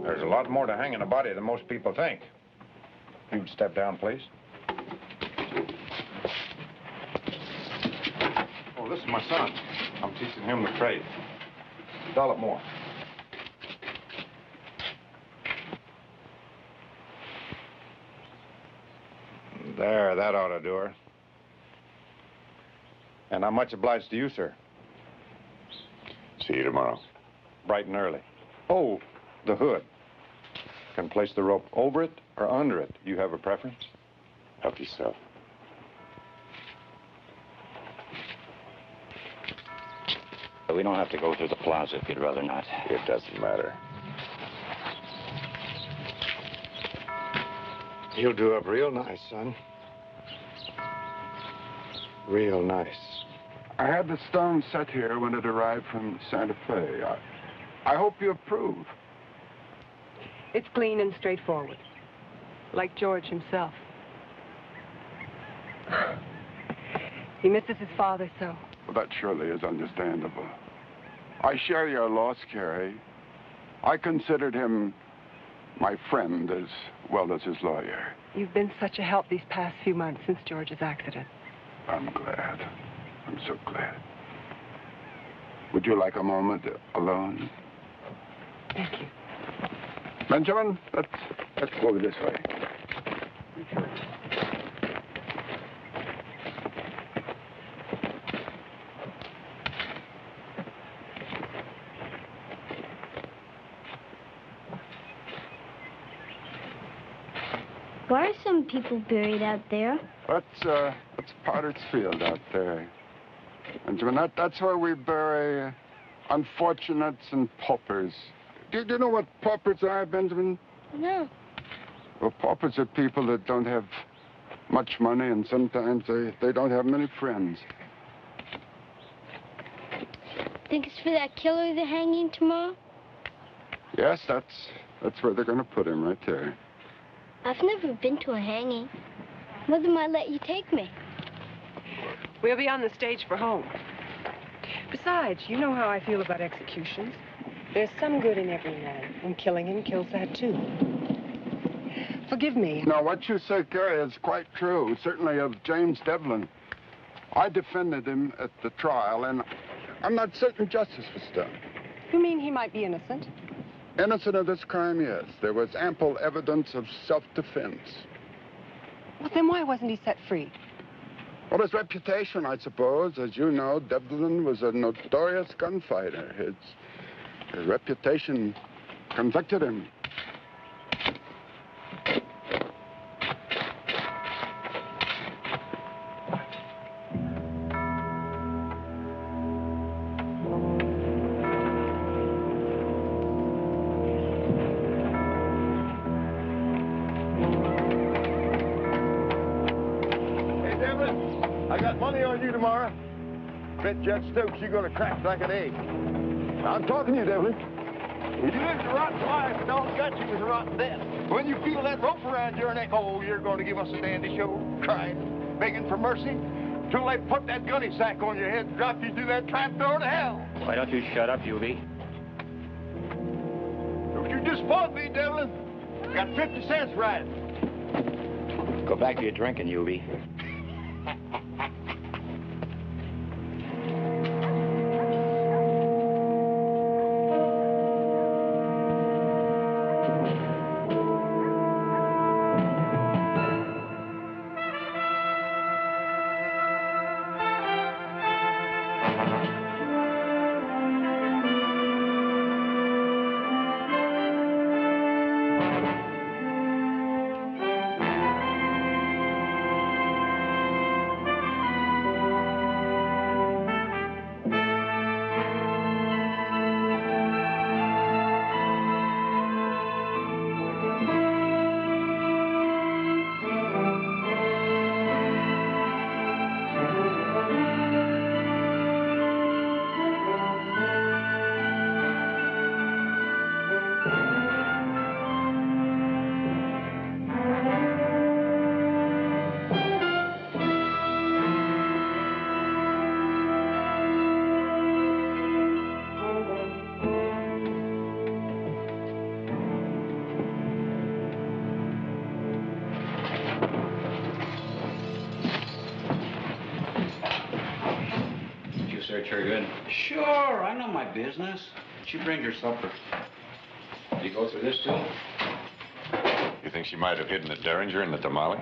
There's a lot more to hanging a body than most people think. You'd step down, please. Oh, this is my son. I'm teaching him the trade. $1 more. There, that ought to do her. And I'm much obliged to you, sir. See you tomorrow. Bright and early. Oh, the hood. Can place the rope over it or under it. You have a preference? Help yourself. We don't have to go through the plaza if you'd rather not. It doesn't matter. You'll do up real nice, son. Real nice. I had the stone set here when it arrived from Santa Fe. I hope you approve. It's clean and straightforward, like George himself. He misses his father so. Well, that surely is understandable. I share your loss, Carrie. I considered him my friend as well as his lawyer. You've been such a help these past few months since George's accident. I'm glad. I'm so glad. Would you like a moment alone? Thank you. Benjamin, let's go this way. Why are some people buried out there? That's Potter's Field out there. Benjamin, that's where we bury unfortunates and paupers. Do you know what paupers are, Benjamin? No. Well, paupers are people that don't have much money, and sometimes they don't have many friends. Think it's for that killer they're hanging tomorrow? Yes, that's where they're going to put him, right there. I've never been to a hanging. Mother might let you take me. We'll be on the stage for home. Besides, you know how I feel about executions. There's some good in every man, and killing him kills that too. Forgive me. Now, what you say, Carrie, is quite true, certainly of James Devlin. I defended him at the trial, and I'm not certain justice was done. You mean he might be innocent? Innocent of this crime, yes. There was ample evidence of self-defense. Well, then why wasn't he set free? Well, his reputation, I suppose. As you know, Devlin was a notorious gunfighter. His reputation convicted him. Tomorrow, bet Judge Stokes you're gonna crack like an egg. I'm talking to you, Devlin. You lived a rotten life, and all it got you was a rotten death. When you feel that rope around your neck, oh, you're gonna give us a dandy show, crying, begging for mercy, till they put that gunny sack on your head and drop you through that trap door to hell. Why don't you shut up, Yuby? Don't you disappoint me, Devlin. Got 50 cents right. Go back to your drinking, Yuby. search her good? Sure, I know my business. She brings her supper. Did you go through this, too? You think she might have hidden the Derringer in the tamale?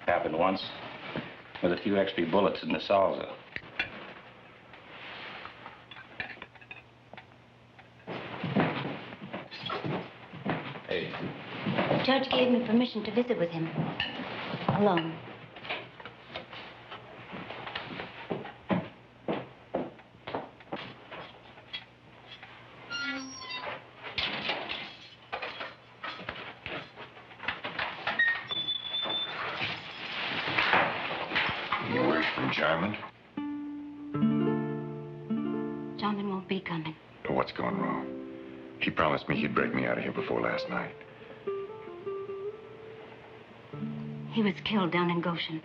Happened once. With a few extra bullets in the salsa. Hey. Judge gave me permission to visit with him. Alone. Any word from Jarman? Jarman won't be coming. What's gone wrong? He promised me he'd break me out of here before last night. He was killed down in Goshen.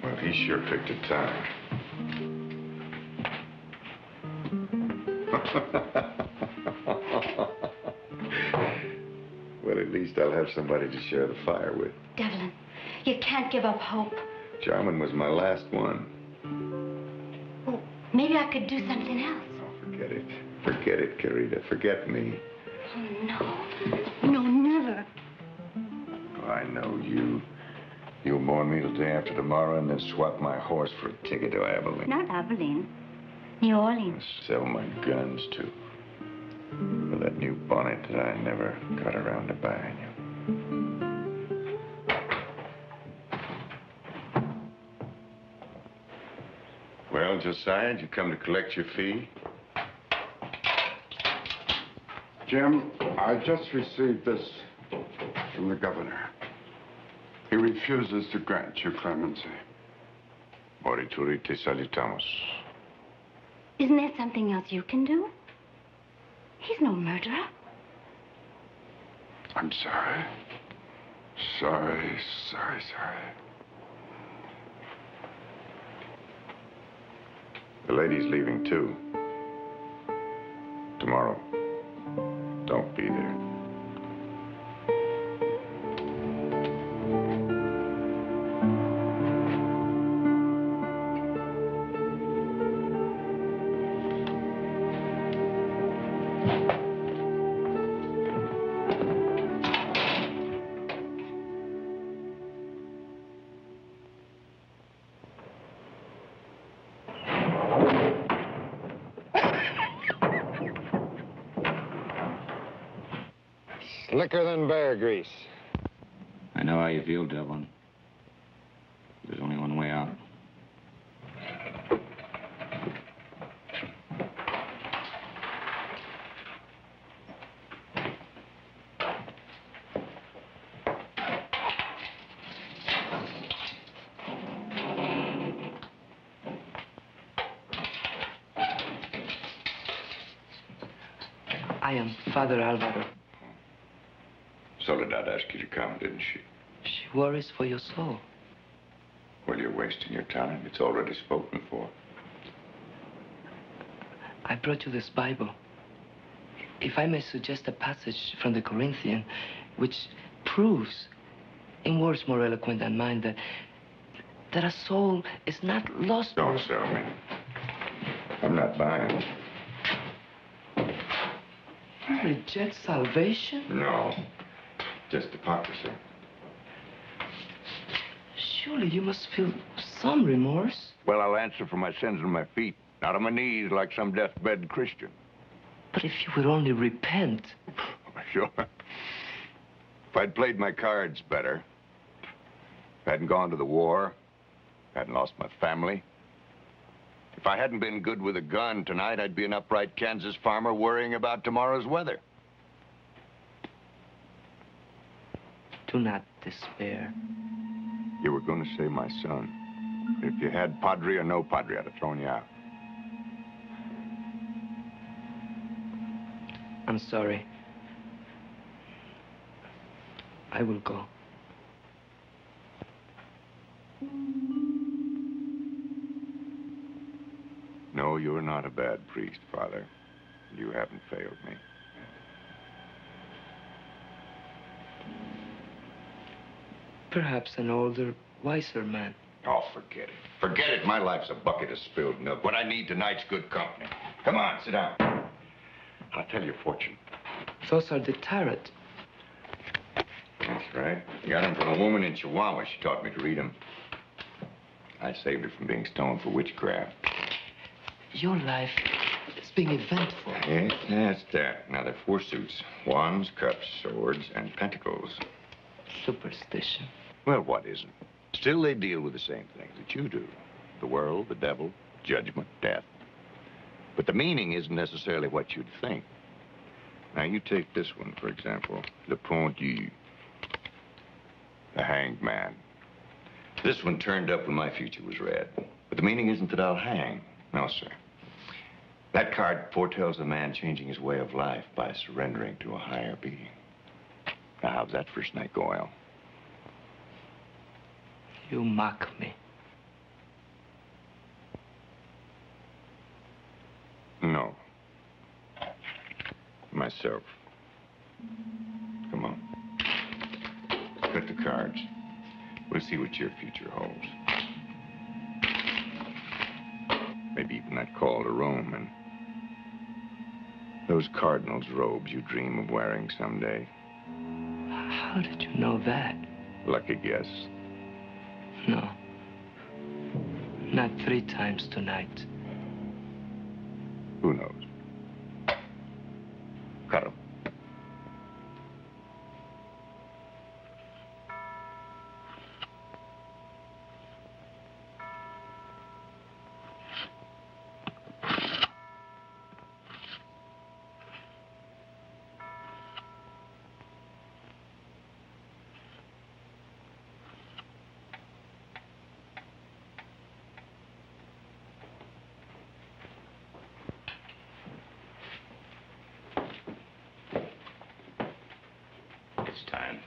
Well, he sure picked a time. Well, at least I'll have somebody to share the fire with. Devlin, you can't give up hope. Jarman was my last one. Well, maybe I could do something else. Oh, forget it. Forget it, Carita. Forget me. Oh, no. No, never. Oh, I know you. You'll mourn me till day after tomorrow and then swap my horse for a ticket to Abilene. Not Abilene. New Orleans. Sell my guns, too. For that new bonnet that I never got around to buying you. Well, Josiah, did you come to collect your fee? Jim, I just received this from the governor. He refuses to grant you clemency. Morituri te salutamos. Isn't there something else you can do? He's no murderer. I'm sorry. Sorry. The lady's leaving, too. Tomorrow. Don't be there. Slicker than bear grease. I know how you feel, Devlin. There's only one way out. I am Father Alvaro. Soledad asked you to come, didn't she? She worries for your soul. Well, you're wasting your time. It's already spoken for. I brought you this Bible. If I may suggest a passage from the Corinthian, which proves, in words more eloquent than mine, that a soul is not lost. Don't sell me. I'm not buying. You reject salvation? No. Just hypocrisy. Surely you must feel some remorse. Well, I'll answer for my sins on my feet, not on my knees like some deathbed Christian. But if you would only repent. Sure. If I'd played my cards better, if I hadn't gone to the war, if I hadn't lost my family, if I hadn't been good with a gun tonight, I'd be an upright Kansas farmer worrying about tomorrow's weather. Do not despair. You were going to say my son. If you had Padre or no Padre, I'd have thrown you out. I'm sorry. I will go. No, you're not a bad priest, Father. You haven't failed me. Perhaps an older, wiser man. Oh, forget it. Forget it. My life's a bucket of spilled milk. What I need tonight's good company. Come on, sit down. I'll tell you a fortune. Those are the tarot. That's right. Got them from a woman in Chihuahua. She taught me to read them. I saved her from being stoned for witchcraft. Your life is being eventful. Yes, that's that. Now, there are 4 suits. Wands, cups, swords, and pentacles. Superstition. Well, what isn't? Still, they deal with the same things that you do. The world, the devil, judgment, death. But the meaning isn't necessarily what you'd think. Now, you take this one, for example. Le Pendu. The hanged man. This one turned up when my future was red. But the meaning isn't that I'll hang. No, sir. That card foretells a man changing his way of life by surrendering to a higher being. Now, how's that first night go, Al? You mock me. No. Myself. Come on. Cut the cards. We'll see what your future holds. Maybe even that call to Rome and those cardinal's robes you dream of wearing someday. How did you know that? Lucky guess. No. Not 3 times tonight. Who knows? Cut 'em. It's time.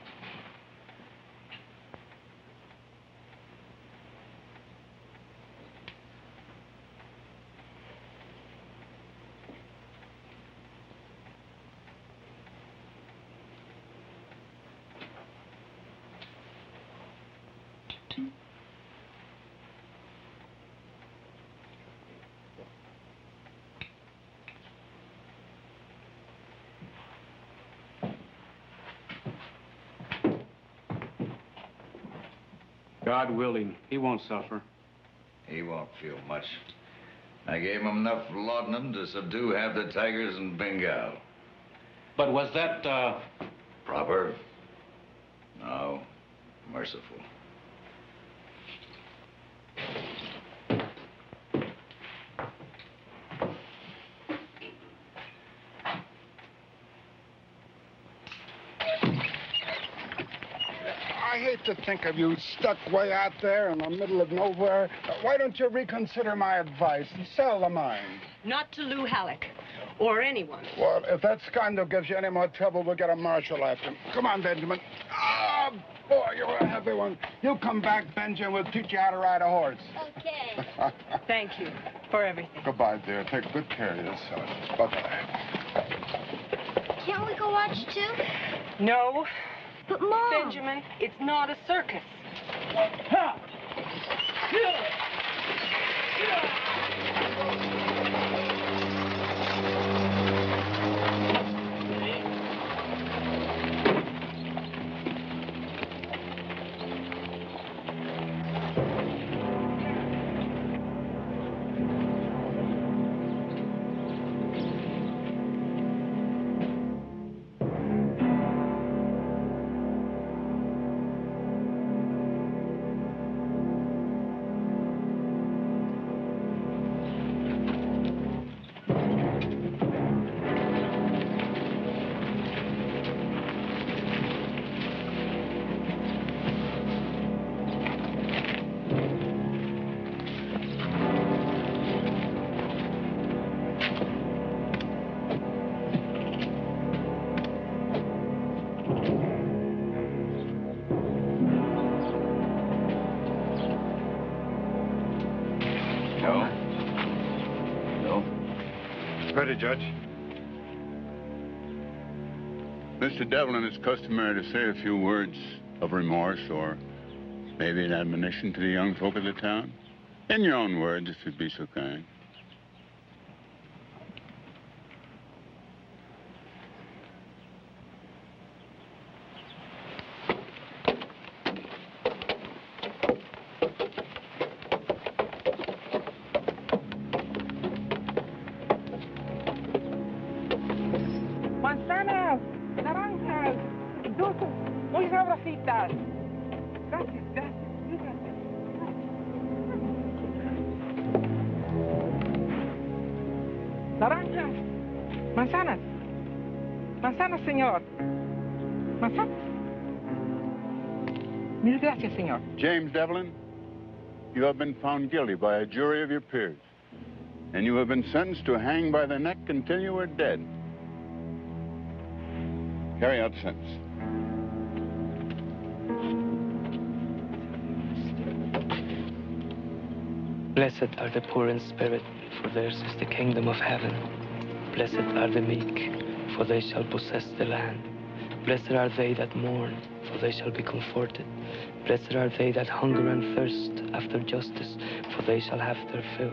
God willing, he won't suffer. He won't feel much. I gave him enough laudanum to subdue half the tigers in Bengal. But was that, Proper? No. Merciful. I hate to think of you stuck way out there in the middle of nowhere. Why don't you reconsider my advice and sell the mine? Not to Lou Halleck. Or anyone. Well, if that scoundrel gives you any more trouble, we'll get a marshal after him. Come on, Benjamin. Oh, boy, you're a heavy one. You come back, Benjamin, we'll teach you how to ride a horse. Okay. Thank you for everything. Goodbye, dear. Take good care of yourself. Bye-bye. Can't we go watch too? No. But, Mom. Benjamin, it's not a circus. Ready, Judge. Mr. Devlin, it's customary to say a few words of remorse or Maybe an admonition to the young folk of the town? In your own words, if you'd be so kind. Manzanas, naranjas, dulces, muy sabrositas. Gracias, gracias, gracias. Naranjas, manzanas, manzanas, señor. Manzanas. Mil gracias, señor. James Devlin, you have been found guilty by a jury of your peers, and you have been sentenced to hang by the neck until you are dead. Carry out the sentence. Blessed are the poor in spirit, for theirs is the kingdom of heaven. Blessed are the meek, for they shall possess the land. Blessed are they that mourn, for they shall be comforted. Blessed are they that hunger and thirst after justice, for they shall have their fill.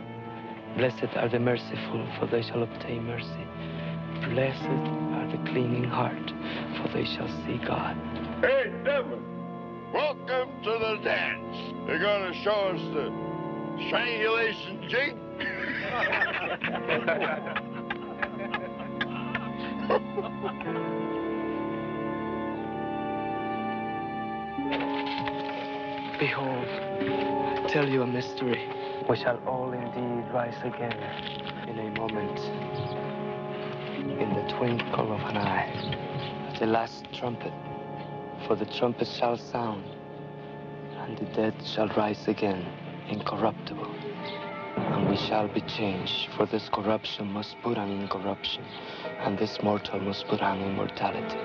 Blessed are the merciful, for they shall obtain mercy. Blessed are the clean in heart, for they shall see God. Hey, Devlin, welcome to the dance. They're going to show us the strangulation jig. Behold, I tell you a mystery. We shall all indeed rise again in a moment, in the twinkle of an eye, at the last trumpet. For the trumpet shall sound, and the dead shall rise again, incorruptible. And we shall be changed, for this corruption must put on incorruption, and this mortal must put on immortality.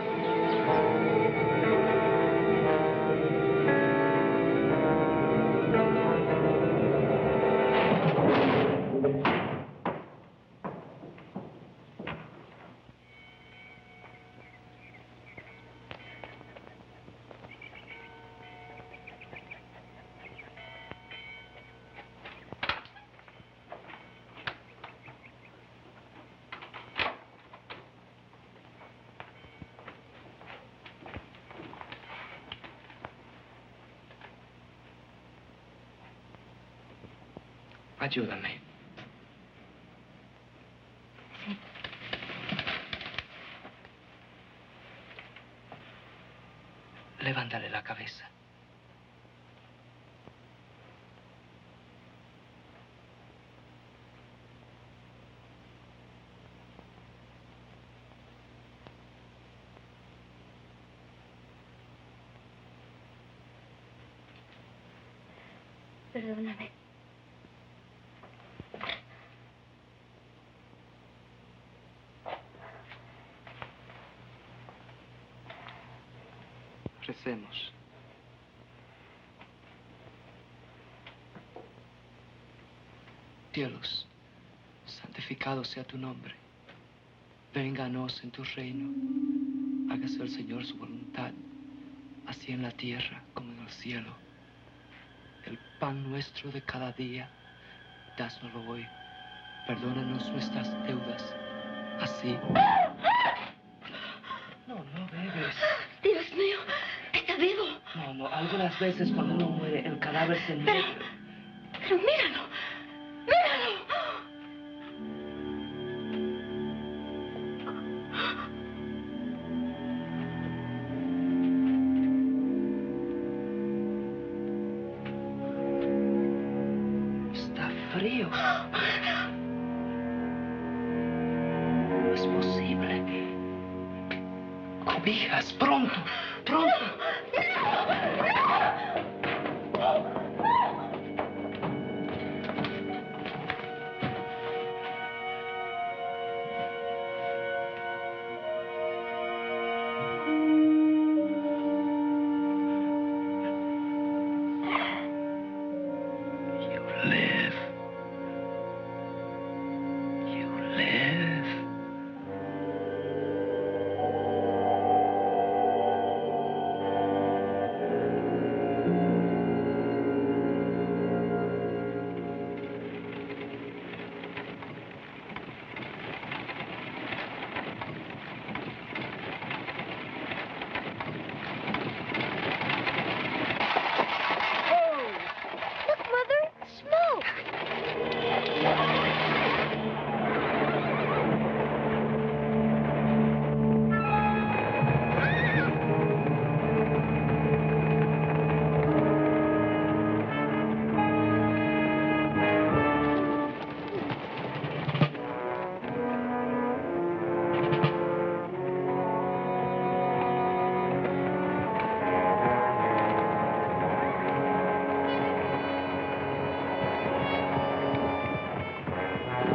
Ayúdame. Levántale la cabeza. Perdóname. Recemos. Cielos, santificado sea tu nombre. Vénganos en tu reino. Hágase el Señor su voluntad, así en la tierra como en el cielo. El pan nuestro de cada día, dásnoslo hoy. Perdónanos nuestras deudas, así. No bebes. Dios mío, está vivo. No, algunas veces cuando uno muere, el cadáver se muere. Pero míralo, míralo. Está frío. No es posible. Cobijas, pronto, pronto.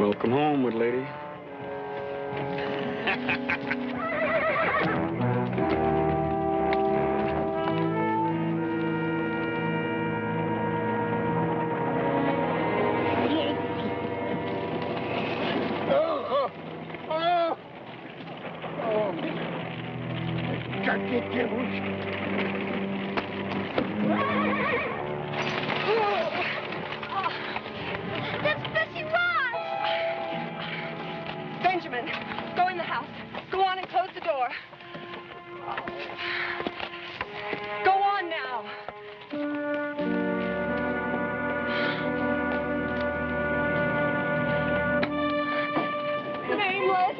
Welcome home, good lady. Benjamin, go in the house. Go on and close the door. Go on now. Nameless.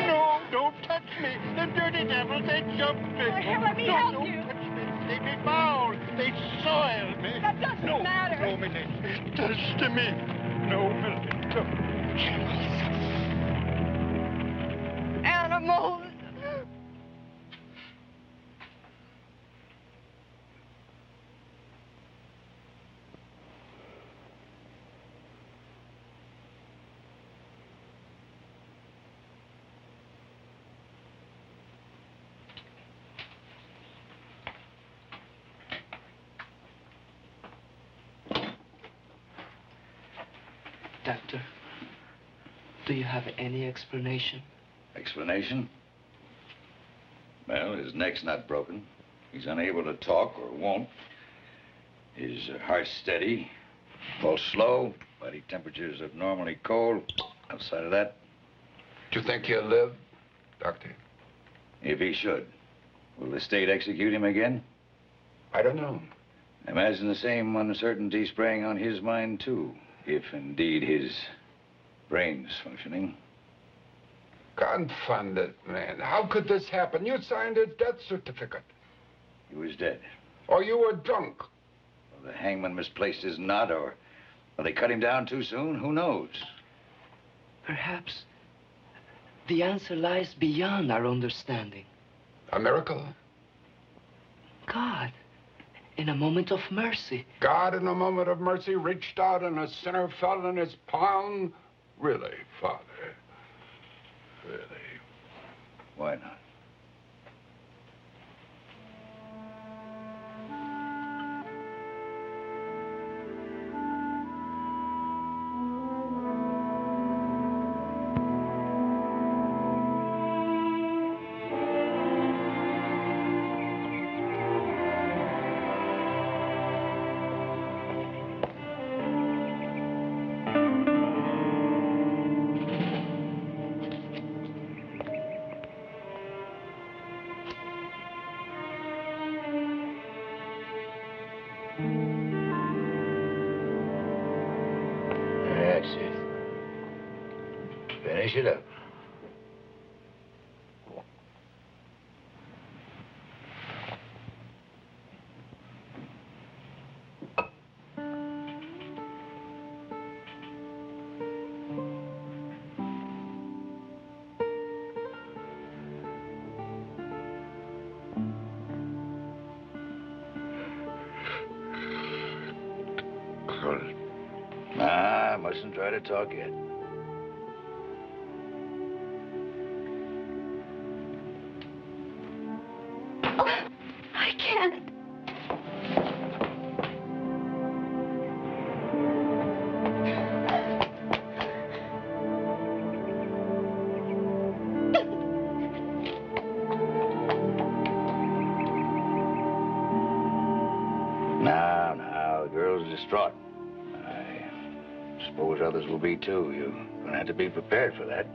No, don't touch me. The dirty devils, they jumped me. Let me help don't you. Touch me. They be foul. They soiled me. That doesn't matter. No, Millie. It does to me. No, Millie. No. Animals. Doctor, do you have any explanation? Explanation? Well, his neck's not broken. He's unable to talk or won't. His heart's steady. Pulse slow. Body temperature's abnormally cold. Outside of that... Do you think he'll live, Doctor? If he should. Will the state execute him again? I don't know. Imagine the same uncertainty spraying on his mind, too. If indeed his brain's functioning. Confound it, man. How could this happen? You signed his death certificate. He was dead. Or you were drunk. Well, the hangman misplaced his nut, or they cut him down too soon. Who knows? Perhaps the answer lies beyond our understanding. A miracle? God, in a moment of mercy. God, in a moment of mercy, reached out and a sinner fell in his palm? Really, Father? Really? Why not? That's it. Finish it up. Nah, I mustn't try to talk yet. I can't. Now, the girl's distraught. I suppose others will be, too. You're gonna have to be prepared for that.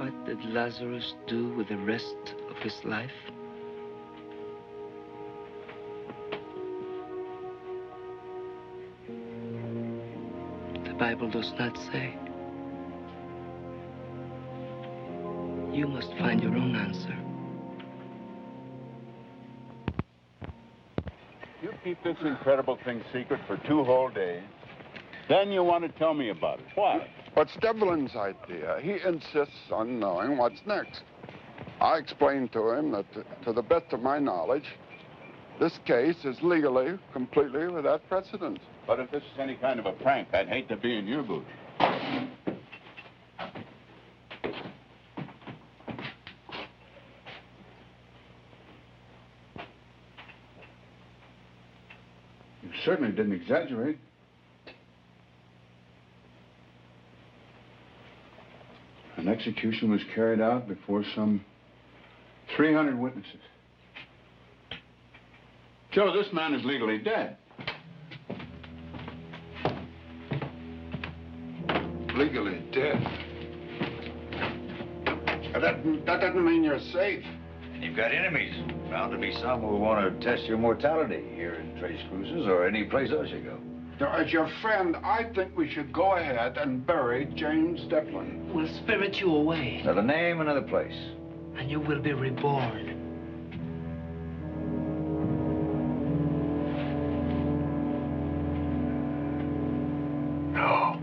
What did Lazarus do with the rest of his life? The Bible does not say. You must find your own answer. You keep this incredible thing secret for 2 whole days. Then you want to tell me about it. Why? What's Devlin's idea? He insists on knowing what's next. I explained to him that, to the best of my knowledge, this case is legally, completely without precedent. But if this is any kind of a prank, I'd hate to be in your booth. You certainly didn't exaggerate. An execution was carried out before some 300 witnesses. Joe, this man is legally dead. Legally dead? That doesn't mean you're safe. You've got enemies. Bound to be some who want to test your mortality here in Trace Cruises or any place else you go. Now, as your friend, I think we should go ahead and bury James Devlin. We'll spirit you away. Another name, another place. And you will be reborn. No.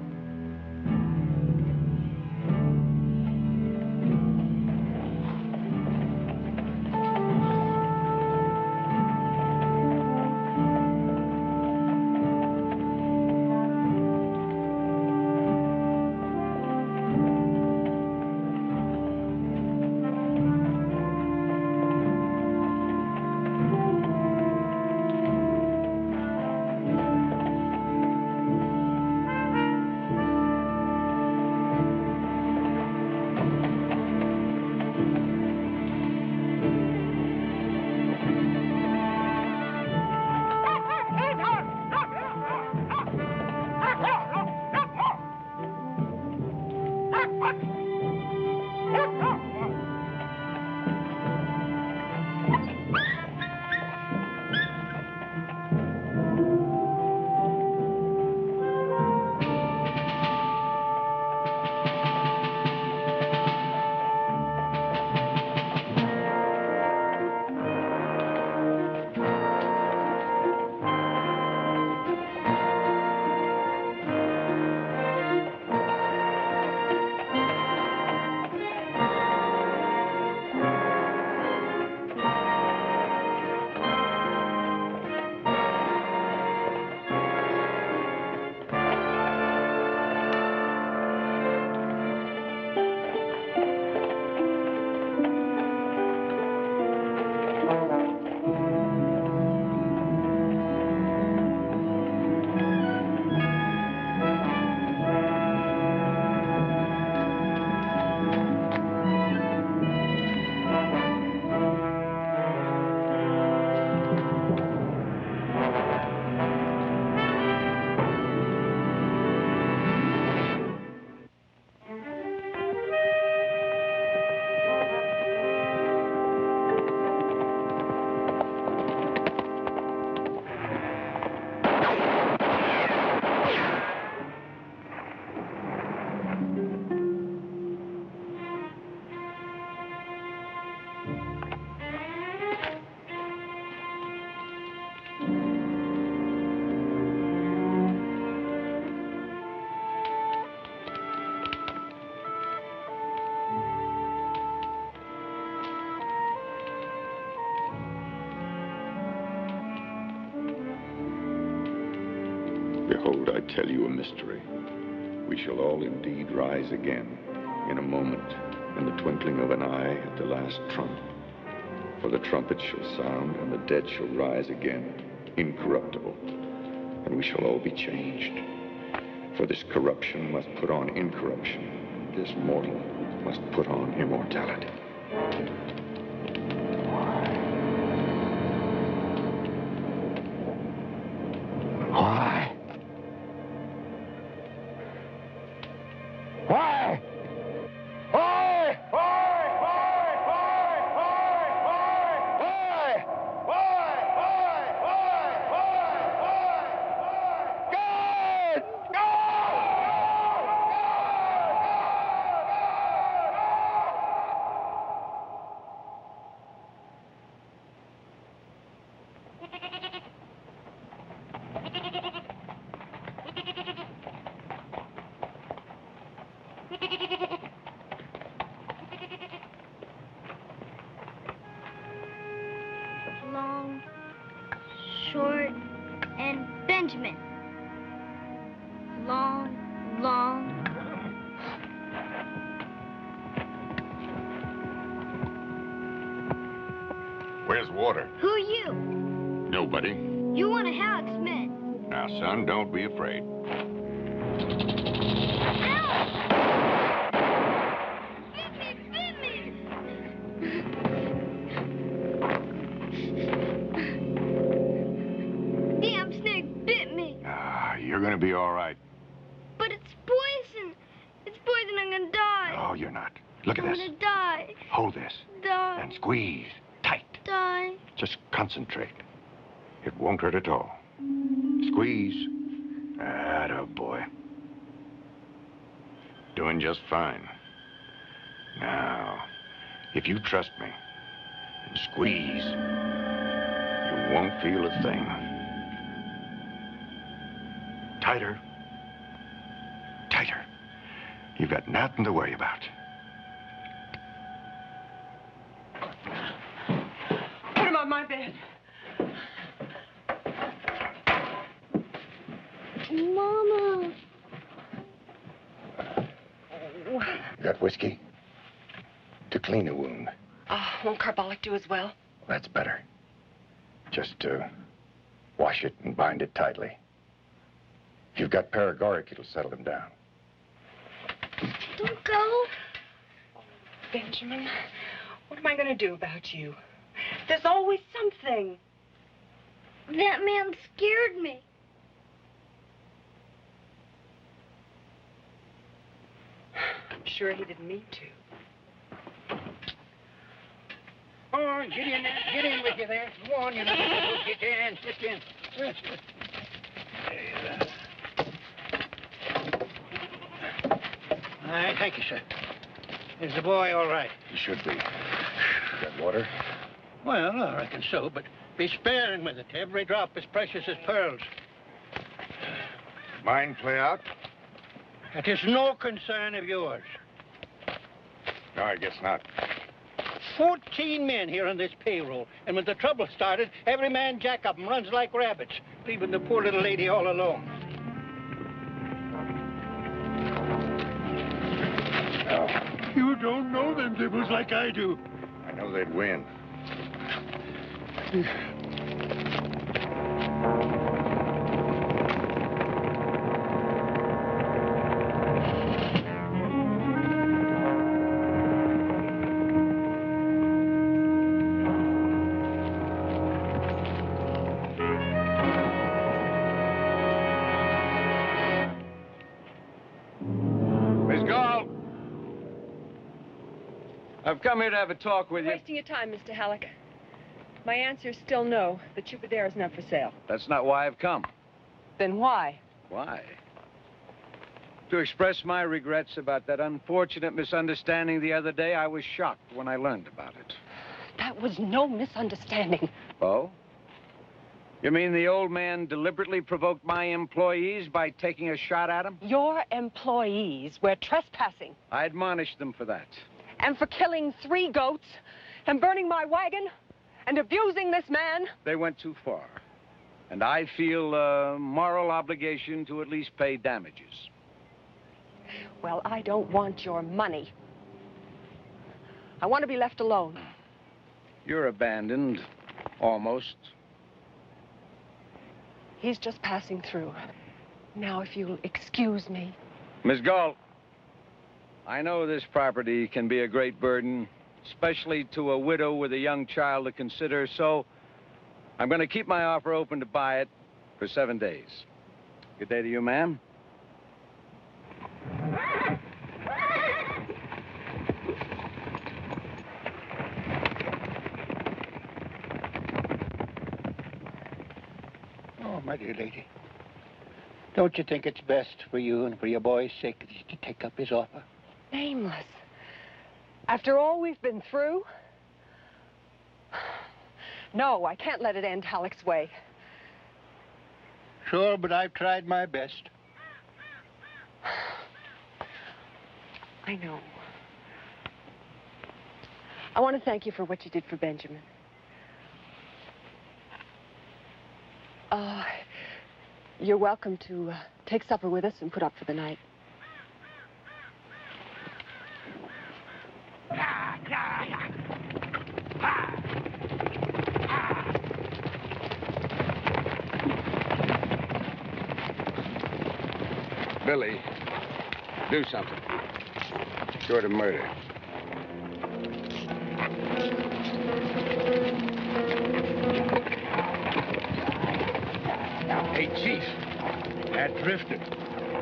Behold, I tell you a mystery. We shall all indeed rise again in a moment, in the twinkling of an eye at the last trump. For the trumpet shall sound, and the dead shall rise again, incorruptible, and we shall all be changed. For this corruption must put on incorruption, this mortal must put on immortality. Why? Why? Why? Why? Long, short, and Benjamin. Long, long. Where's water? Who are you? Nobody. You one of Halleck's men. Now, son, don't be afraid. Damn snake bit me. You're gonna be all right. But it's poison. It's poison. I'm gonna die. No, you're not. Look at I'm this. gonna die. Hold this. Die. And squeeze. Tight. Die. Just concentrate. It won't hurt at all. Squeeze. Atta boy. Doing just fine. Now, if you trust me and squeeze, you won't feel a thing. Tighter. Tighter. You've got nothing to worry about. Put him on my bed. Mama. You got whiskey? To clean a wound. Won't carbolic do as well? That's better. Just wash it and bind it tightly. If you've got paregoric, it'll settle him down. Don't go. Benjamin, what am I going to do about you? There's always something. That man scared me. I'm sure he didn't mean to. Oh, get in there. Get in with you there. Go on, you know. Get in. Get in. All right, thank you, sir. Is the boy all right? He should be. Got water? Well, I reckon so, but be sparing with it. Every drop is precious as pearls. Mine play out? It is no concern of yours. No, I guess not. 14 men here on this payroll, and when the trouble started, every man jack up and runs like rabbits, leaving the poor little lady all alone. No. You don't know them devils like I do. I know they'd win. I've come here to have a talk with you. Wasting your time, Mr. Halleck. My answer is still no. The Chupadera is not for sale. That's not why I've come. Then why? Why? To express my regrets about that unfortunate misunderstanding the other day. I was shocked when I learned about it. That was no misunderstanding. Oh? You mean the old man deliberately provoked my employees by taking a shot at them? Your employees were trespassing. I admonished them for that. And for killing 3 goats, and burning my wagon, and abusing this man. They went too far. And I feel a moral obligation to at least pay damages. Well, I don't want your money. I want to be left alone. You're abandoned, almost. He's just passing through. Now, if you'll excuse me. Miss Galt, I know this property can be a great burden, especially to a widow with a young child to consider, so I'm going to keep my offer open to buy it for 7 days. Good day to you, ma'am. Oh, my dear lady. Don't you think it's best for you and for your boy's sake to take up his offer? Nameless. After all we've been through? No, I can't let it end Halleck's way. Sure, but I've tried my best. I know. I want to thank you for what you did for Benjamin. You're welcome to take supper with us and put up for the night. Billy, do something. Short of murder. Hey, Chief, that drifter.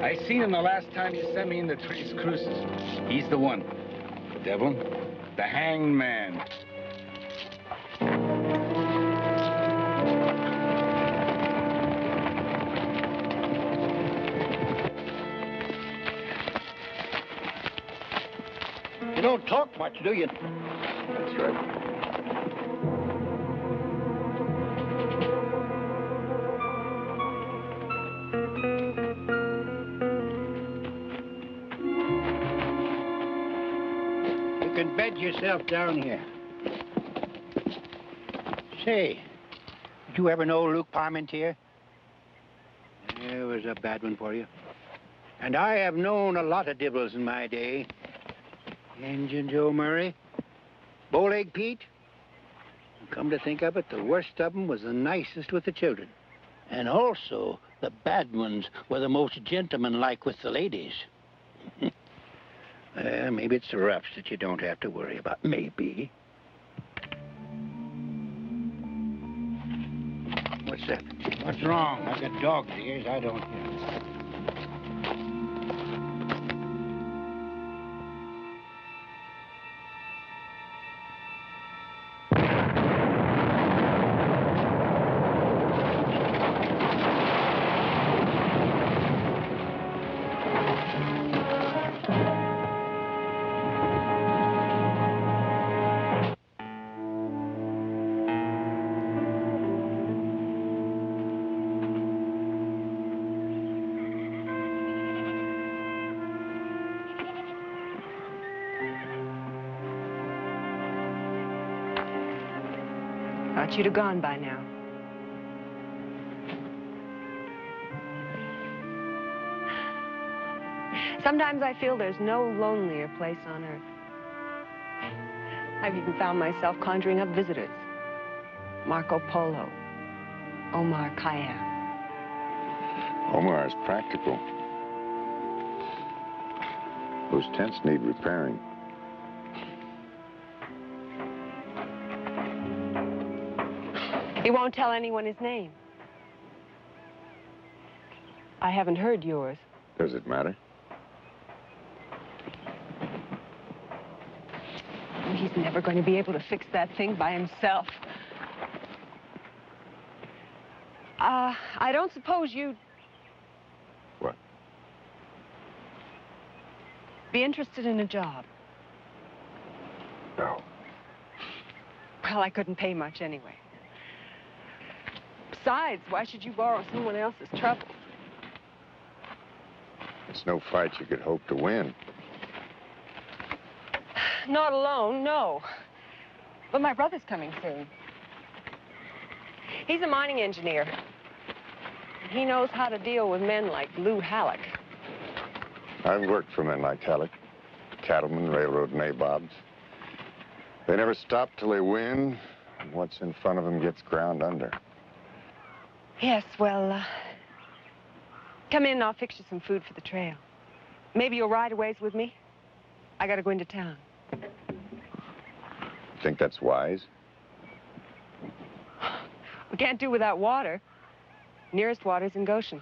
I seen him the last time you sent me in the Tres Cruces. He's the one. Devlin, the hanged man. You don't talk much, do you? That's right. You can bed yourself down here. Say, did you ever know Luke Parmentier? It was a bad one for you. And I have known a lot of divils in my day. Injun Joe Murray, Bowleg Pete. Come to think of it, the worst of them was the nicest with the children. And also, the bad ones were the most gentlemanlike with the ladies. Maybe it's the roughs that you don't have to worry about. Maybe. What's that? What's wrong? I've got dog's ears. I don't hear. Thought you'd have gone by now. Sometimes I feel there's no lonelier place on earth. I've even found myself conjuring up visitors. Marco Polo, Omar Khayyam. Omar is practical. Those tents need repairing. He won't tell anyone his name. I haven't heard yours. Does it matter? He's never going to be able to fix that thing by himself. I don't suppose you'd... What? Be interested in a job. No. Well, I couldn't pay much anyway. Besides, why should you borrow someone else's trouble? It's no fight you could hope to win. Not alone, no. But my brother's coming soon. He's a mining engineer. He knows how to deal with men like Lou Halleck. I've worked for men like Halleck. Cattlemen, railroad nabobs. They never stop till they win, and what's in front of them gets ground under. Yes, well, come in and I'll fix you some food for the trail. Maybe you'll ride a ways with me? I gotta go into town. Think that's wise? We can't do without water. Nearest water's in Goshen.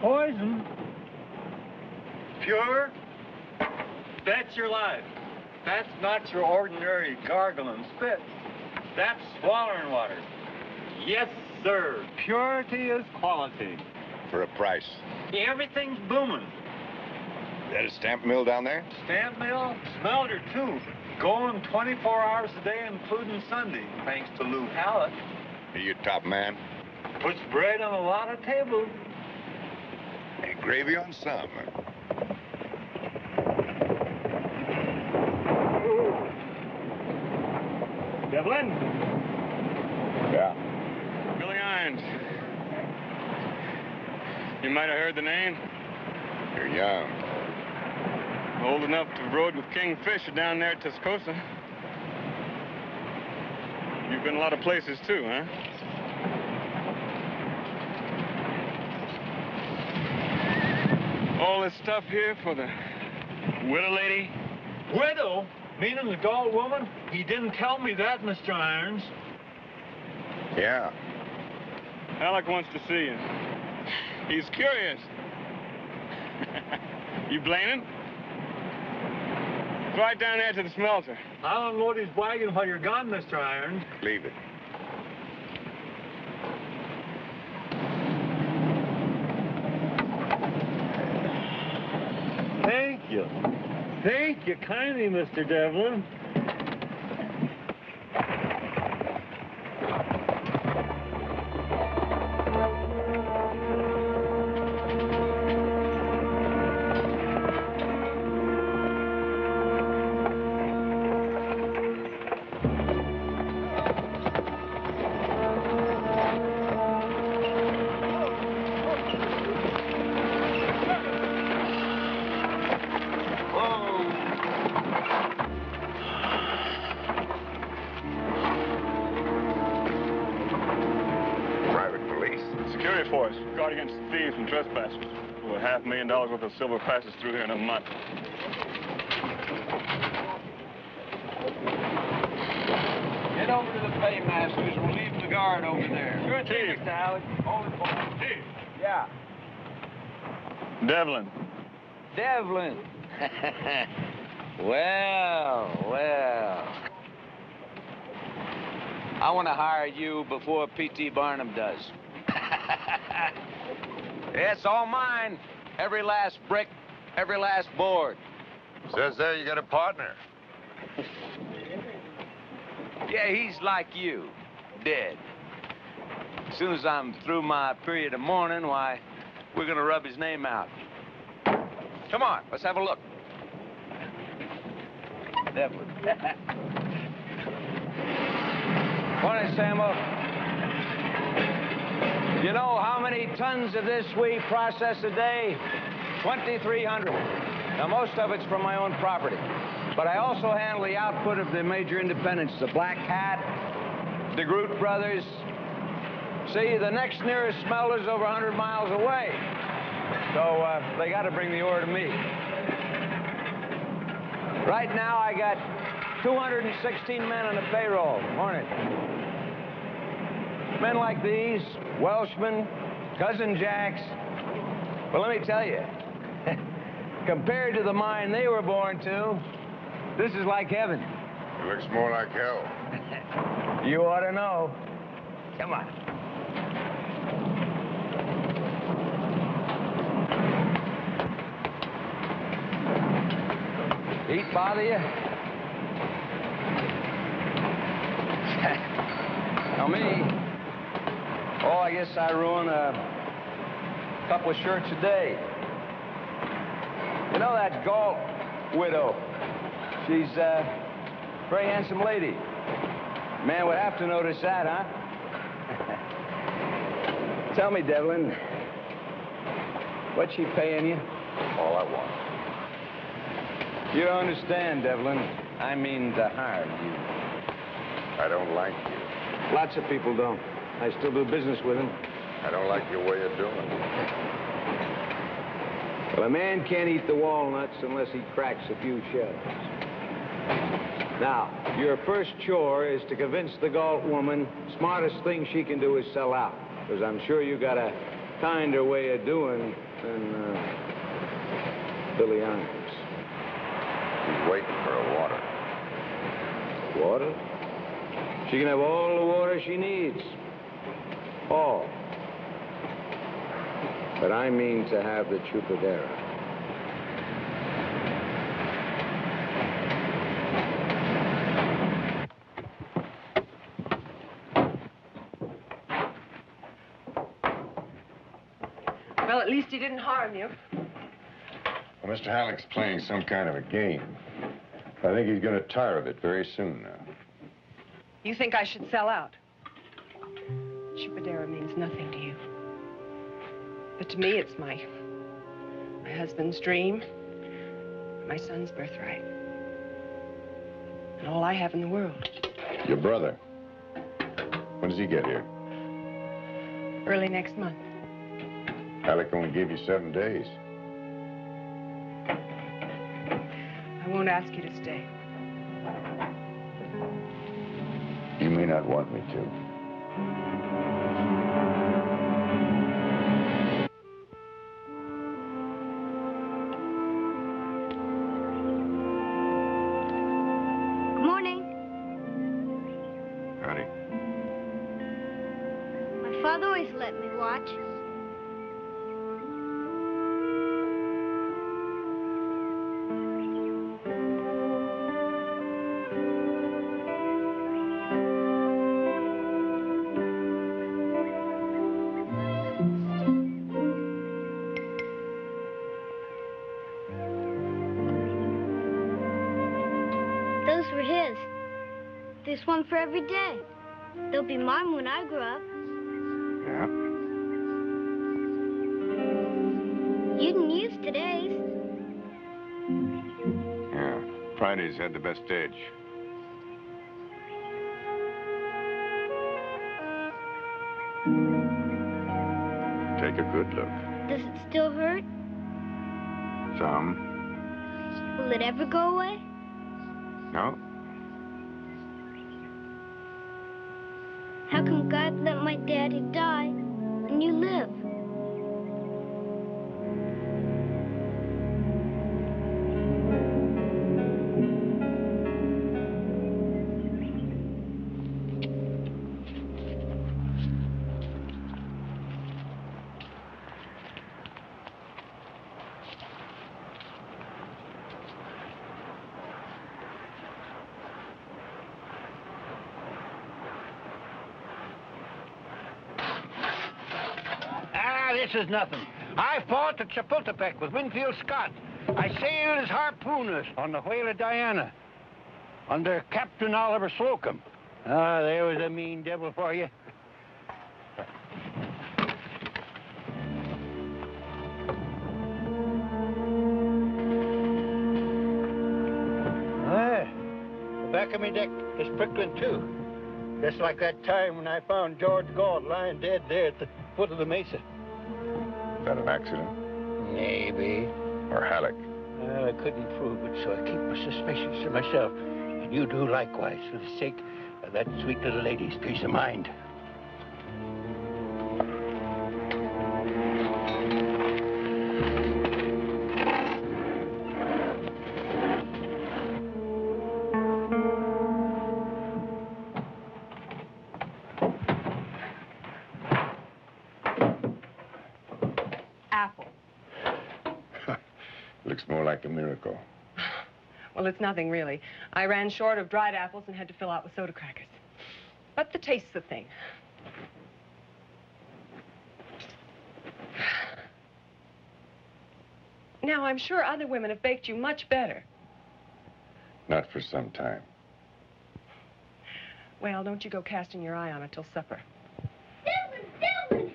Poison? Pure? That's your life. That's not your ordinary gargling spit. That's swallowing water. Yes, sir. Purity is quality. For a price. Everything's booming. Is that a stamp mill down there? Stamp mill, smelter, too. Going 24 hours a day, including Sunday, thanks to Lou Hallett. Are you top man? Puts bread on a lot of tables. Hey, gravy on some. Devlin? Yeah. Billy Irons. You might have heard the name. You're young. Old enough to have rode with King Fisher down there at Tascosa. You've been a lot of places, too, huh? All this stuff here for the widow lady? Widow? Meaning the gaunt woman? He didn't tell me that, Mr. Irons. Yeah. Alec wants to see you. He's curious. You blame him? Right down there to the smelter. I'll unload his wagon while you're gone, Mr. Irons. Leave it. Thank you. Thank you kindly, Mr. Devlin. Forrest, guard against thieves and trespassers. Over $500,000 worth of silver passes through here in a month. Get over to the paymasters. We're leaving the guard over there. Sure thing, Mr. Alec. Hold it, boy. Chief. Yeah. Devlin. Devlin. Well. I want to hire you before P.T. Barnum does. It's all mine. Every last brick, every last board. Says there you got a partner. Yeah, he's like you, dead. As soon as I'm through my period of mourning, why, we're gonna rub his name out. Come on, let's have a look. Devlin. Morning, Samuel. You know how many tons of this we process a day? 2,300. Now, most of it's from my own property. But I also handle the output of the major independents, the Black Hat, the Groot Brothers. See, the next nearest smelter's over 100 miles away. So, they got to bring the ore to me. Right now, I got 216 men on the payroll. Morning. Men like these, Welshmen, Cousin Jacks. But let me tell you, compared to the mine they were born to, this is like heaven. It looks more like hell. You ought to know. Come on. Heat bother you? Now me, oh, I guess I ruin a couple of shirts a day. You know that Galt widow? She's a very handsome lady. Man would have to notice that, huh? Tell me, Devlin, what's she paying you? All I want. You don't understand, Devlin. I mean to hire you. I don't like you. Lots of people don't. I still do business with them. I don't like your way of doing it. Well, a man can't eat the walnuts unless he cracks a few shells. Now, your first chore is to convince the Galt woman smartest thing she can do is sell out. Because I'm sure you got a kinder way of doing than Billy Irons? He's waiting for a water. Water? She can have all the water she needs. All. But I mean to have the Chupadera. Well, at least he didn't harm you. Well, Mr. Halleck's playing some kind of a game. I think he's going to tire of it very soon now. You think I should sell out? Chupadera means nothing to you. But to me, it's my husband's dream, my son's birthright, and all I have in the world. Your brother. When does he get here? Early next month. Halleck only gave you 7 days. I won't ask you to stay. You may not want me to. Good morning. Howdy. My father always let me watch. Those were his. There's one for every day. They'll be mine when I grow up. Yeah. You didn't use today's. Yeah. Friday's had the best edge. Take a good look. Does it still hurt? Some. Will it ever go away? No. How come God let my daddy die and you live? This is nothing. I fought at Chapultepec with Winfield Scott. I sailed as harpooners on the whaler Diana under Captain Oliver Slocum. Ah, there was a mean devil for you. The back of my deck is prickling too. Just like that time when I found George Galt lying dead there at the foot of the mesa. Is that an accident? Maybe. Or Halleck? Well, I couldn't prove it, so I keep my suspicions to myself. And you do likewise, for the sake of that sweet little lady's peace of mind. Looks more like a miracle. Well, it's nothing, really. I ran short of dried apples and had to fill out with soda crackers. But the taste's the thing. Now, I'm sure other women have baked you much better. Not for some time. Well, don't you go casting your eye on it till supper. Devlin!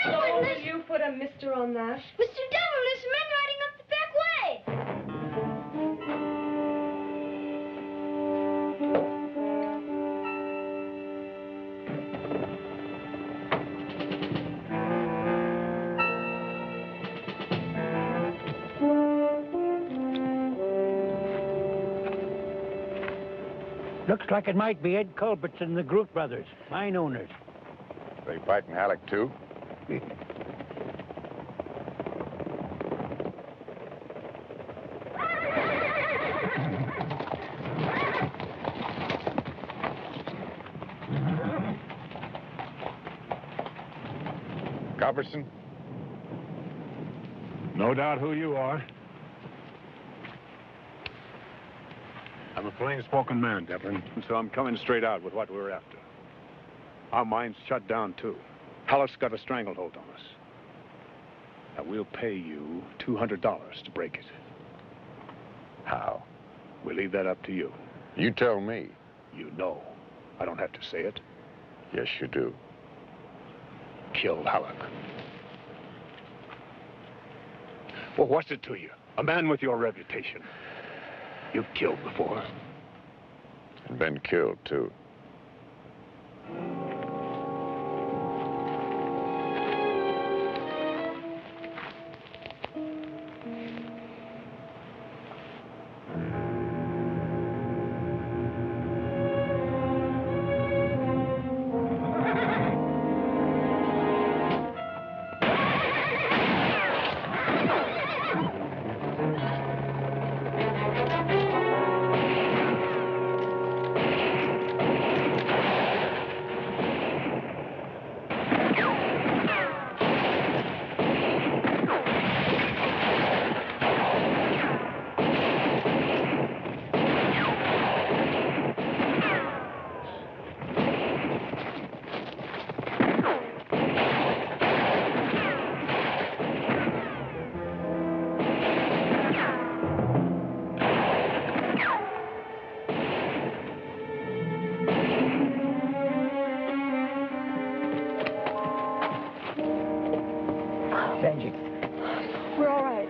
Oh, will you put a mister on that? Mr. Devlin, there's men riding up the back way! Looks like it might be Ed Culbertson and the Groot brothers, mine owners. They fighting Halleck, too? Copperson? No doubt who you are. I'm a plain-spoken man, Devlin, and so I'm coming straight out with what we're after. Our mine's shut down, too. Halleck's got a stranglehold on us. Now, we'll pay you $200 to break it. How? We'll leave that up to you. You tell me. You know. I don't have to say it. Yes, you do. Kill Halleck. Well, what's it to you? A man with your reputation. You've killed before. And been killed, too. Benji. We're all right.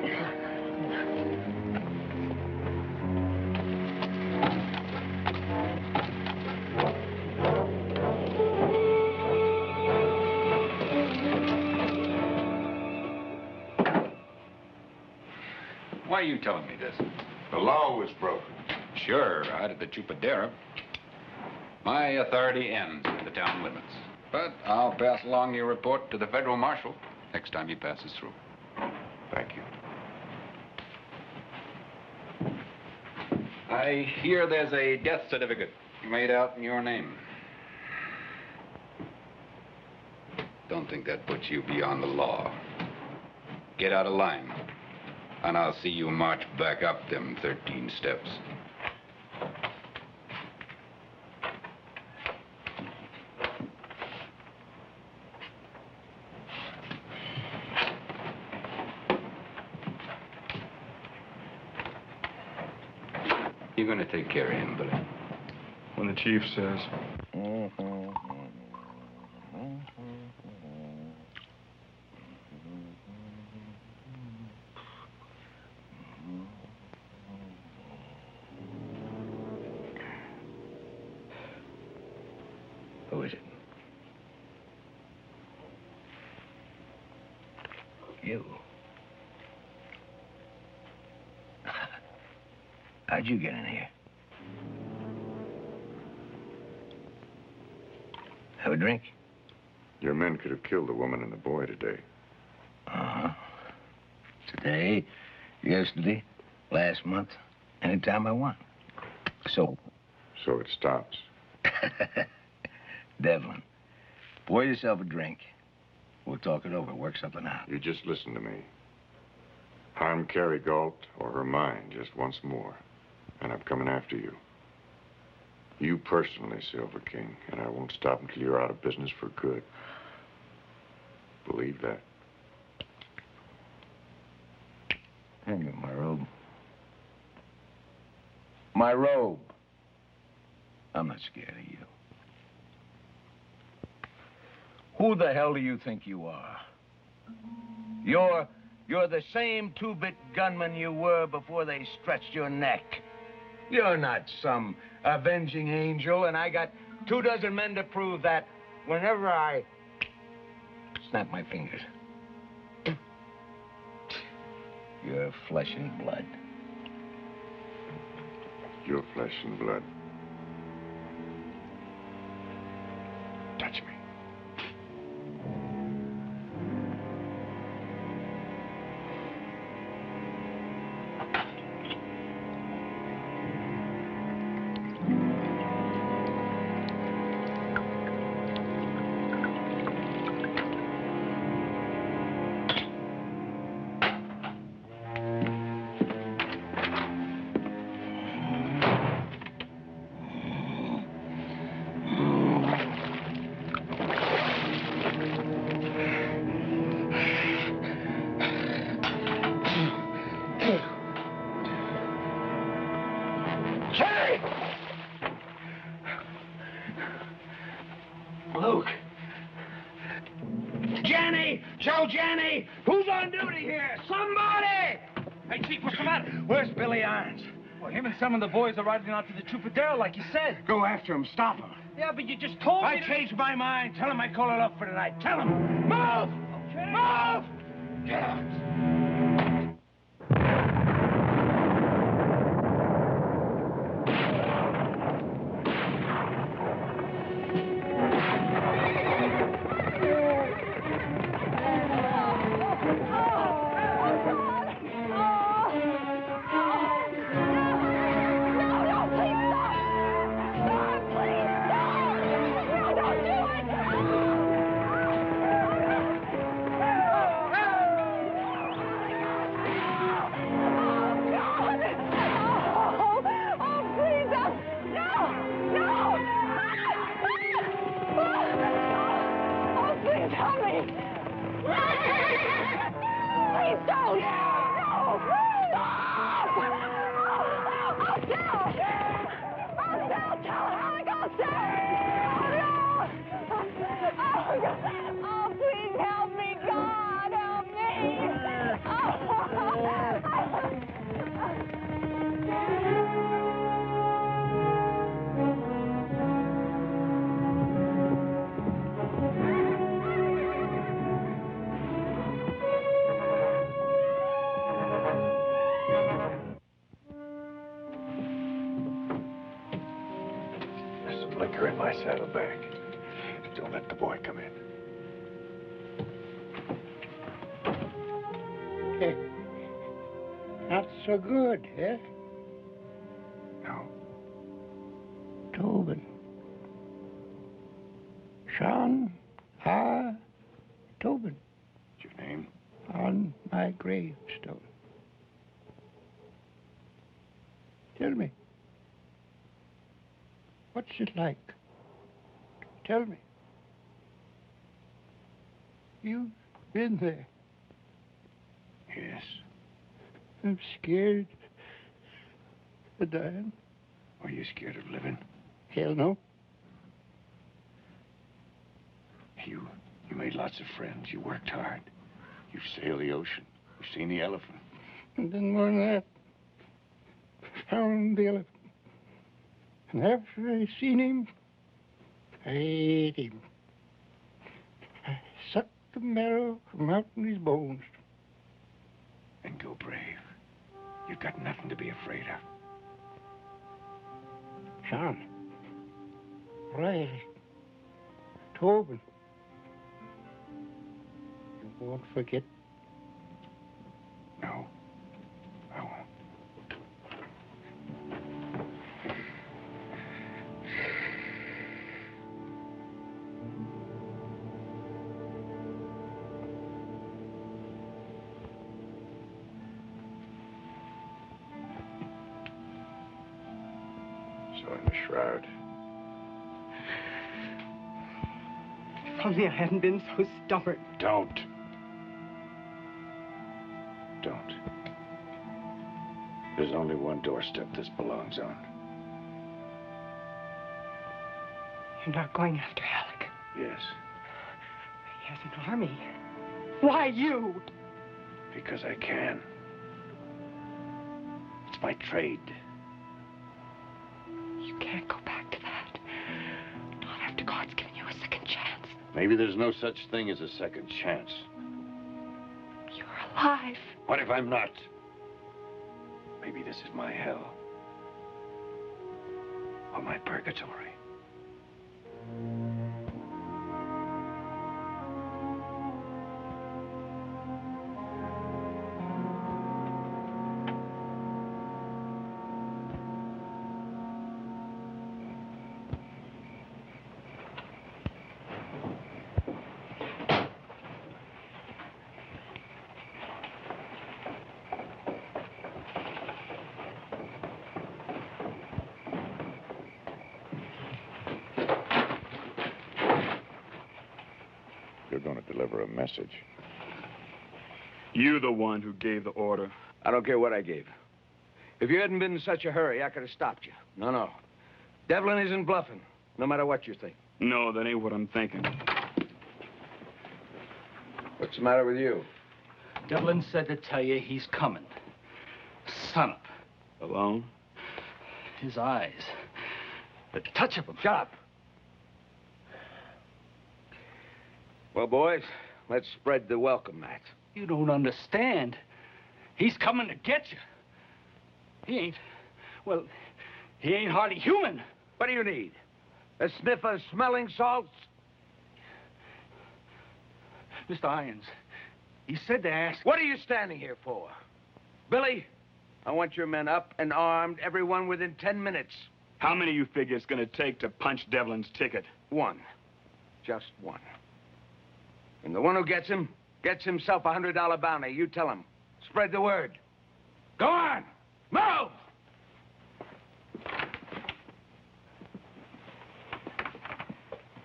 Why are you telling me this? The law was broken. Sure, out at the Chupadera. My authority ends at the town limits. But I'll pass along your report to the federal marshal next time he passes through. Thank you. I hear there's a death certificate made out in your name. Don't think that puts you beyond the law. Get out of line, and I'll see you march back up them 13 steps. You're going to take care of him, Billy. When the chief says. Who is it? You. How'd you get in here? Have a drink? Your men could have killed the woman and the boy today. Uh-huh. Today, yesterday, last month, anytime I want. So it stops. Devlin, pour yourself a drink. We'll talk it over, work something out. You just listen to me. Harm Carrie Galt or her mind just once more, and I'm coming after you. You personally, Silver King, and I won't stop until you're out of business for good. Believe that. Hang on, my robe. My robe. I'm not scared of you. Who the hell do you think you are? You're the same two-bit gunman you were before they stretched your neck. You're not some avenging angel, and I got 24 men to prove that whenever I snap my fingers. You're flesh and blood. Your flesh and blood. Touch me. Jenny! Who's on duty here? Somebody! Hey, Chief, what's the matter? Where's Billy Irons? Well, him and some of the boys are riding out to the Chupadero, like you said. Go after him. Stop him. Yeah, but you just told me I changed my mind. Tell him I call it up for tonight. Tell him. Move! Okay. Move! Get out. Liquor in my saddlebag. Don't let the boy come in. Hey, not so good, eh? No. Tobin. Sean R. Tobin. What's your name? On my gravestone. Tell me. What's it like? Tell me. You've been there. Yes. I'm scared of dying. Are you scared of living? Hell no. You made lots of friends. You worked hard. You've sailed the ocean. You've seen the elephant. And then more than that, found the elephant. And after I seen him, I ate him. I sucked the marrow from out in his bones. And go brave. You've got nothing to be afraid of. Sean. Riley. Tobin. You won't forget. No, I won't. So in the shroud. If only I hadn't been so stubborn. Don't. There's only one doorstep this belongs on. You're not going after Alec. Yes, He has an army. Why you? because I can. It's my trade. You can't go back to that. Not after God's given you a second chance. Maybe there's no such thing as a second chance. You're alive. What if I'm not? Maybe this is my hell. Or my purgatory. You're going to deliver a message. You the one who gave the order. I don't care what I gave. If you hadn't been in such a hurry, I could have stopped you. No. Devlin isn't bluffing, no matter what you think. No, that ain't what I'm thinking. What What's the matter with you? Devlin said to tell you he's coming. Son up. Alone? His eyes. The touch of them. Shut up. Well, boys, let's spread the welcome mat. You don't understand. He's coming to get you. He ain't hardly human. What do you need? A sniff of smelling salts? Mr. Irons, he said to ask... What are you standing here for? Billy, I want your men up and armed, everyone within 10 minutes. How many you figure it's gonna take to punch Devlin's ticket? One. Just one. And the one who gets him gets himself a $100 bounty. You tell him. Spread the word. Go on! Move!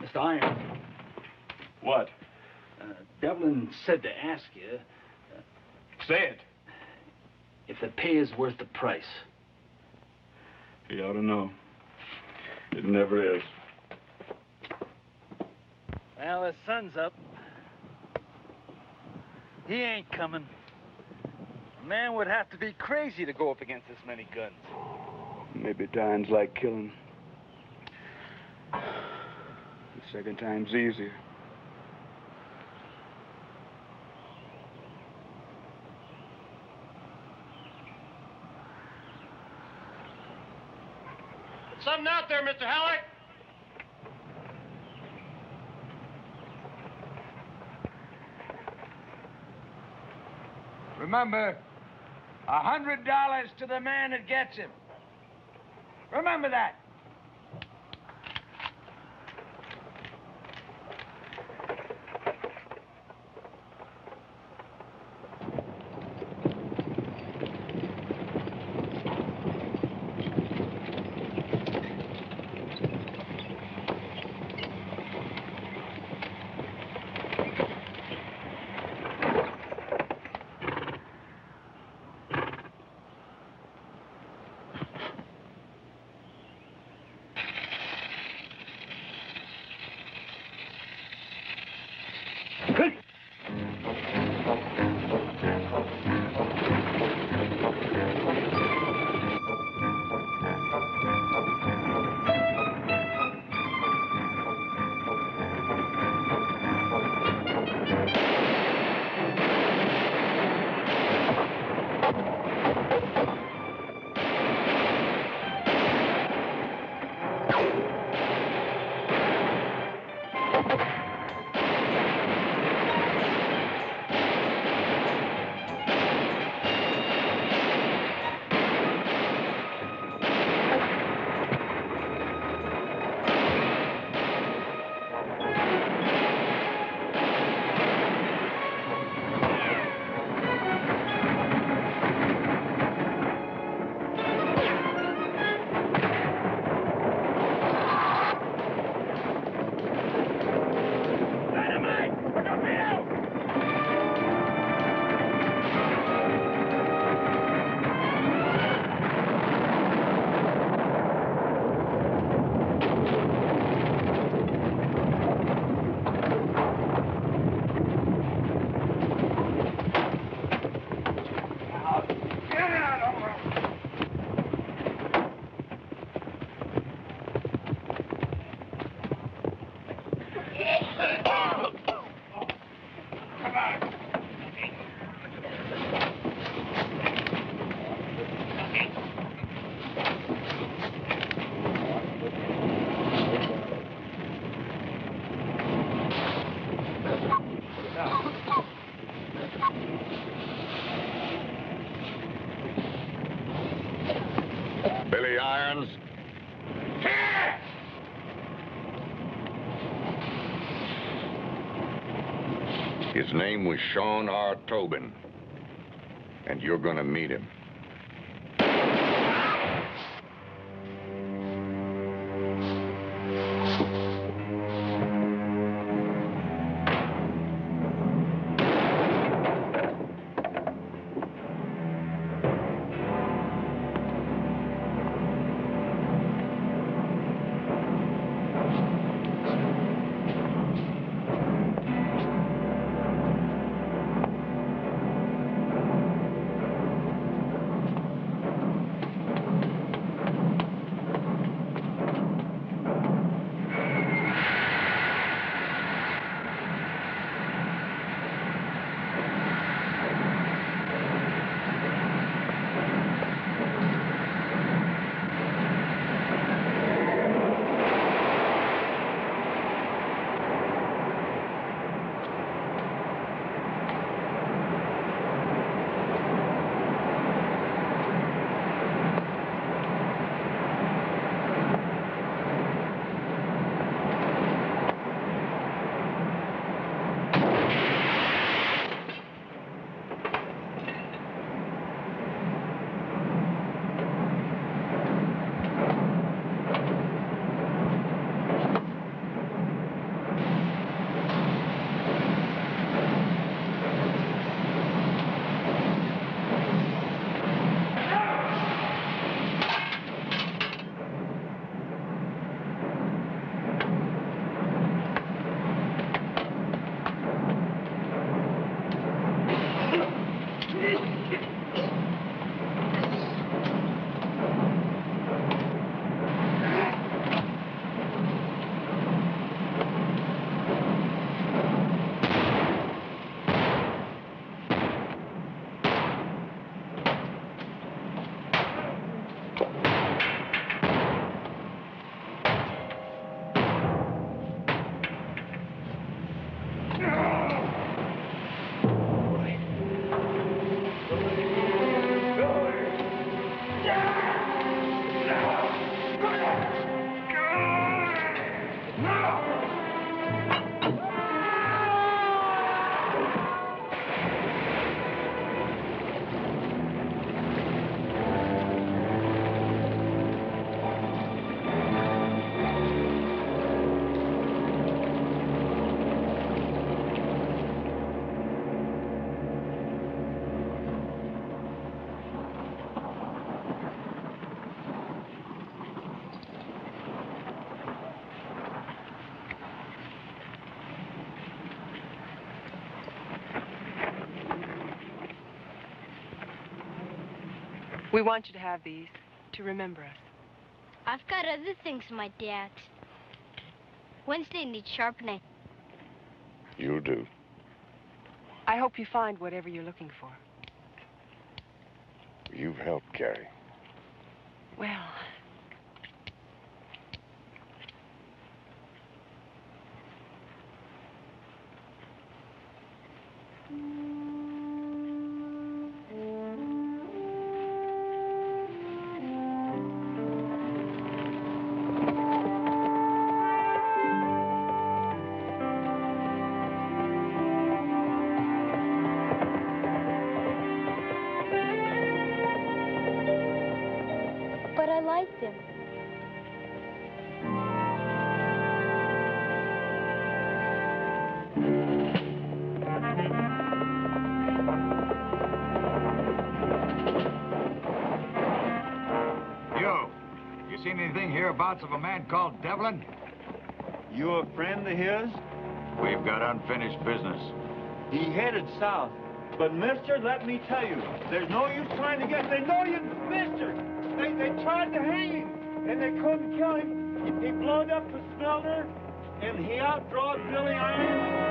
Mr. Irons. What? Devlin said to ask you... Say it. If the pay is worth the price. He ought to know. It never is. Well, the sun's up. He ain't coming. A man would have to be crazy to go up against this many guns. Maybe dying's like killing. The second time's easier. Something out there, Mr. Halleck. Remember, $100 to the man that gets him. Remember that. Billy Irons. His name was Sean R. Tobin, and you're gonna meet him. We want you to have these to remember us. I've got other things in my dad's. Wednesday needs sharpening. You do. I hope you find whatever you're looking for. You've helped, Carrie. Well, But I liked him. You seen anything hereabouts of a man called Devlin? You a friend of his? We've got unfinished business. He headed south. But, mister, let me tell you, there's no use trying to get... They know you, mister! They tried to hang him, and they couldn't kill him. He blowed up the smelter, and he outdrawed Billy Iron.